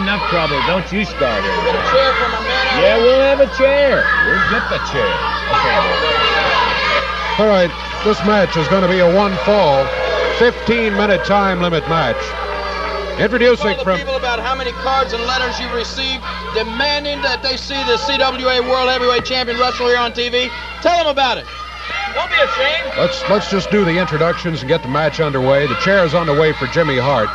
enough trouble. Don't you start it. Get a chair for my man. Yeah, we'll have a chair. We'll get the chair. Okay. All right, this match is going to be a one-fall, 15-minute time limit match. Introducing Tell the people about how many cards and letters you've received demanding that they see the CWA World Heavyweight Champion wrestle here on TV. Tell them about it. Don't be ashamed. Let's just do the introductions and get the match underway. The chair is on the way for Jimmy Hart.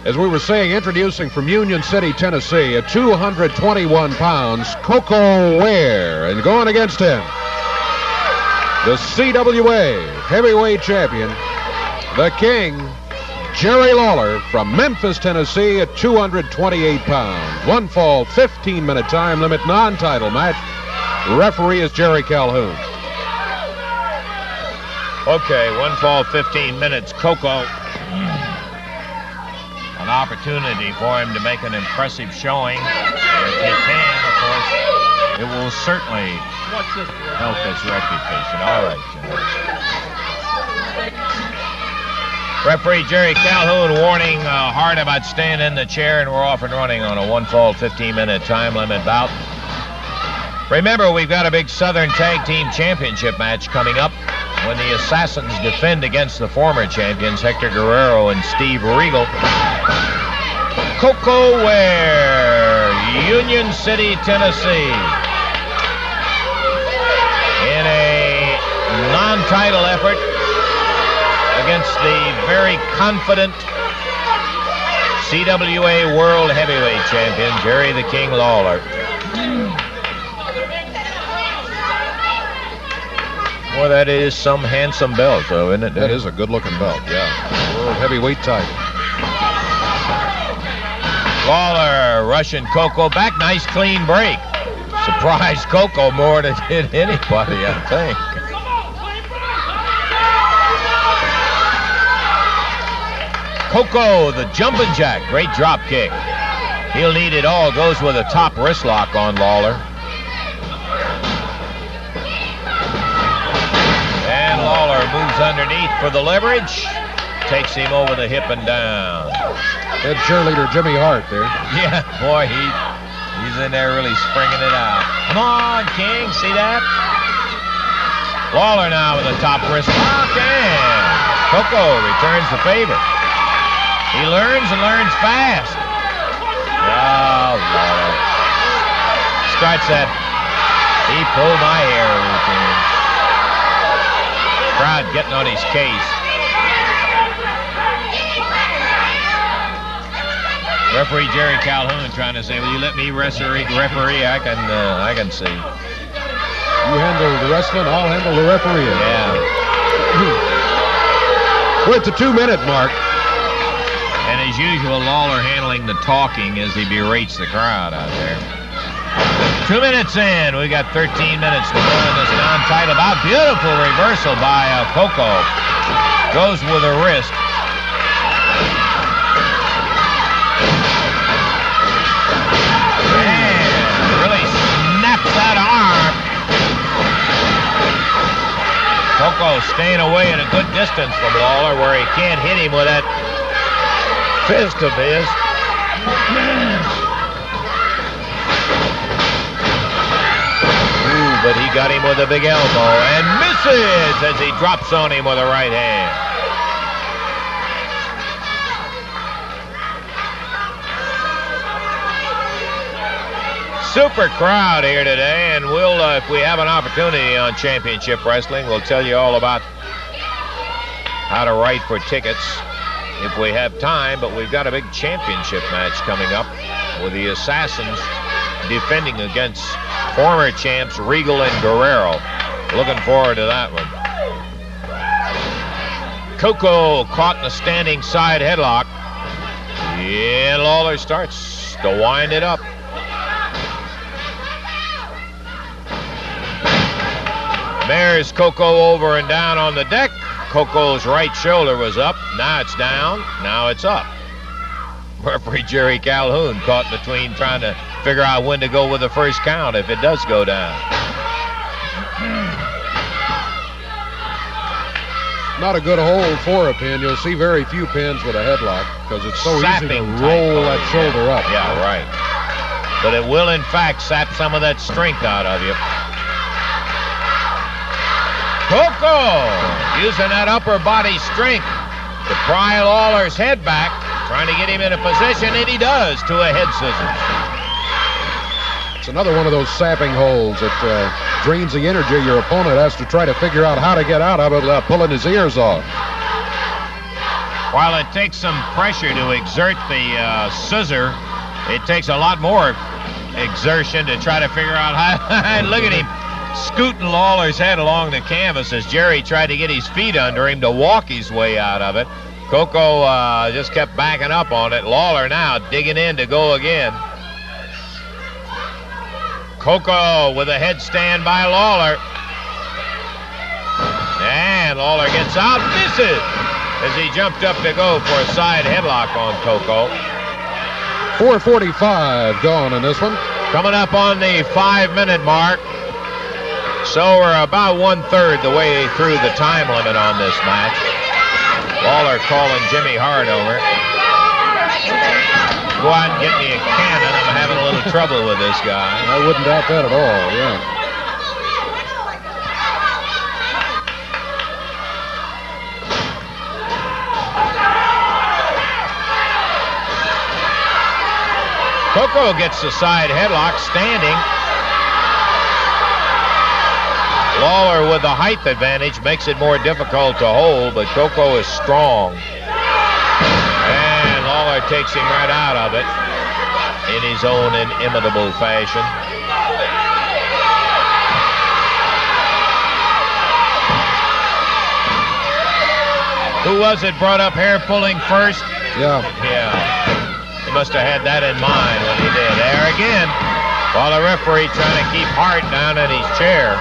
As we were saying, introducing from Union City, Tennessee, at 221 pounds, Koko Ware. And going against him, the CWA Heavyweight Champion, the King, Jerry Lawler from Memphis, Tennessee at 228 pounds. One fall, 15-minute time limit, non-title match. The referee is Jerry Calhoun. Okay, one fall, 15 minutes. Koko. An opportunity for him to make an impressive showing. If he can, of course, it will certainly help his reputation. All right, Jim. Referee Jerry Calhoun warning Hart about staying in the chair, and we're off and running on a one fall, 15-minute time limit bout. Remember, we've got a big Southern Tag Team Championship match coming up when the Assassins defend against the former champions, Hector Guerrero and Steve Regal. Koko Ware, Union City, Tennessee. In a non-title effort against the very confident CWA World Heavyweight Champion, Jerry the King Lawler. Well, that is some handsome belt, though, isn't it? That is a good-looking belt, yeah. World Heavyweight title. Lawler rushing Koko back. Nice clean break. Surprised Koko more than it did anybody, I think. Koko, the jumping jack. Great drop kick. He'll need it all. Goes with a top wrist lock on Lawler. And Lawler moves underneath for the leverage. Takes him over the hip and down. Head cheerleader Jimmy Hart there. Yeah, boy, he's in there really springing it out. Come on, King, see that? Lawler now with a top wrist lock, and Koko returns the favor. He learns and learns fast. Oh, Lawler. Starts that he pulled my hair routine. Crowd getting on his case. Referee Jerry Calhoun trying to say, will you let me referee? I can see. You handle the wrestling, I'll handle the referee. Yeah. We're at the 2-minute mark. And as usual, Lawler handling the talking as he berates the crowd out there. 2 minutes in. We got 13 minutes to go in this non-title bout. Beautiful reversal by Koko. Goes with a wrist. That arm. Koko staying away at a good distance from Lawler where he can't hit him with that fist of his. Ooh, but he got him with a big elbow and misses as he drops on him with a right hand. Super crowd here today, and we'll, if we have an opportunity on Championship Wrestling, we'll tell you all about how to write for tickets if we have time, but we've got a big championship match coming up with the Assassins defending against former champs Regal and Guerrero. Looking forward to that one. Koko caught in a standing side headlock. Yeah, Lawler starts to wind it up. There's Koko over and down on the deck. Koko's right shoulder was up. Now it's down. Now it's up. Referee Jerry Calhoun caught between trying to figure out when to go with the first count if it does go down. not a good hold for a pin. You'll see very few pins with a headlock because it's so easy to Sapping roll type that shoulder up. Yeah, right. But it will, in fact, sap some of that strength out of you. Koko using that upper body strength to pry Lawler's head back, trying to get him in a position, and he does to a head scissors. It's another one of those sapping holds that drains the energy your opponent has to try to figure out how to get out of it without pulling his ears off. While it takes some pressure to exert the scissor, it takes a lot more exertion to try to figure out how. Look at him scooting Lawler's head along the canvas as Jerry tried to get his feet under him to walk his way out of it. Koko just kept backing up on it. Lawler now digging in to go again. Koko with a headstand by Lawler. And Lawler gets out, misses as he jumped up to go for a side headlock on Koko. 4:45 gone in this one. Coming up on the 5-minute mark. So we're about 1/3 the way through the time limit on this match. Lawler calling Jimmy Hart over. Go out and get me a cannon. I'm having a little trouble with this guy. I wouldn't doubt that at all, yeah. Koko gets the side headlock standing. Lawler with the height advantage makes it more difficult to hold, but Koko is strong. And Lawler takes him right out of it in his own inimitable fashion. Who was it brought up hair pulling first? Yeah. Yeah. He must have had that in mind when he did. There again, while the referee trying to keep Hart down in his chair.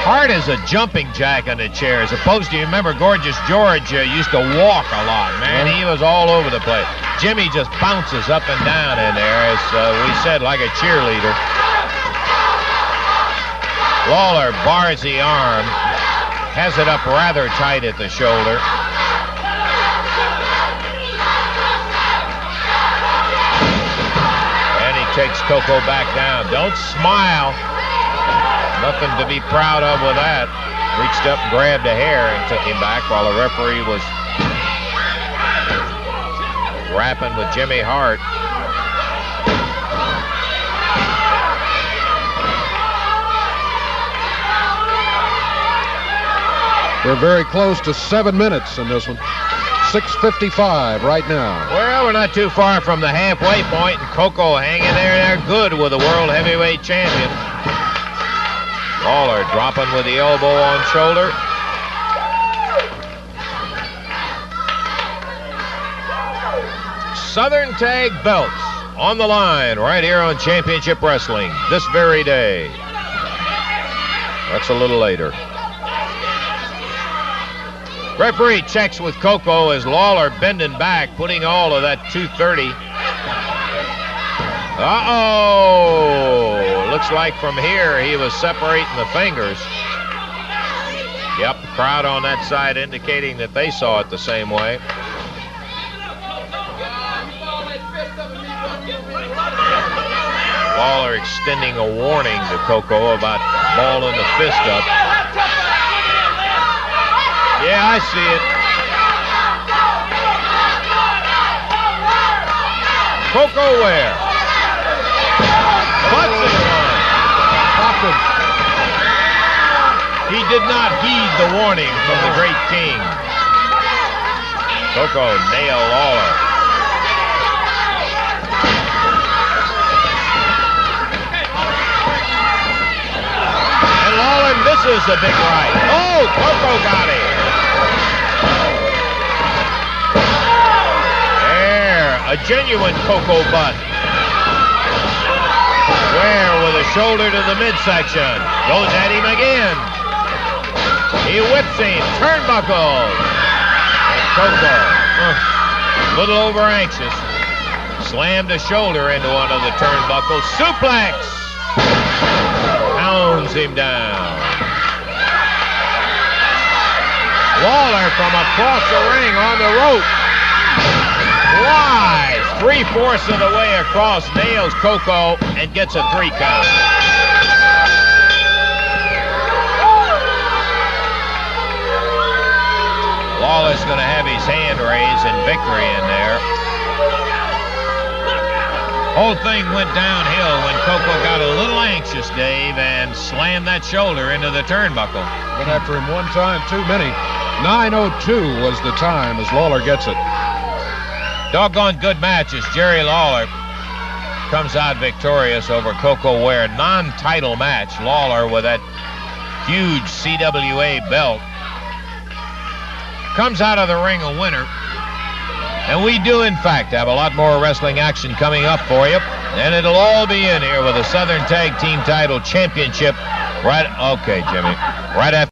Hart is a jumping jack on the chair, as opposed to, you remember, Gorgeous George used to walk a lot, man. He was all over the place. Jimmy just bounces up and down in there, as we said, like a cheerleader. Lawler bars the arm, has it up rather tight at the shoulder. And he takes Koko back down. Don't smile. Nothing to be proud of with that. Reached up and grabbed a hair and took him back while the referee was rapping with Jimmy Hart. We're very close to 7 minutes in this one. 6:55 right now. Well, we're not too far from the halfway point, and Koko hanging there good with the World Heavyweight Champion. Lawler dropping with the elbow on shoulder. Southern Tag belts on the line right here on Championship Wrestling this very day. That's a little later. Referee checks with Koko as Lawler bending back, putting all of that 230. Uh-oh! Looks like from here he was separating the fingers. Yep, the crowd on that side indicating that they saw it the same way. Lawler extending a warning to Koko about balling the fist up. Yeah, I see it. Koko Ware. Butts it one. Popped him. He did not heed the warning from the great king. Koko nailed Lawler. And Lawler misses a big right. Oh, Koko got him. There, a genuine Koko butt. Ware with a shoulder to the midsection. Goes at him again. He whips him. Turnbuckle. And Koko A little over anxious. Slammed a shoulder into one of the turnbuckles. Suplex! Pounds him down. Lawler from across the ring on the rope. Flies 3/4 of the way across, nails Koko, and gets a 3 count. Lawler's going to have his hand raised in victory in there. Whole thing went downhill when Koko got a little anxious, Dave, and slammed that shoulder into the turnbuckle. Went after him one time too many. 9:02 was the time as Lawler gets it. Doggone good match as Jerry Lawler comes out victorious over Koko Ware. Non-title match. Lawler with that huge CWA belt comes out of the ring a winner. And we do, in fact, have a lot more wrestling action coming up for you. And it'll all be in here with the Southern Tag Team Title Championship right... Okay, Jimmy. Right after...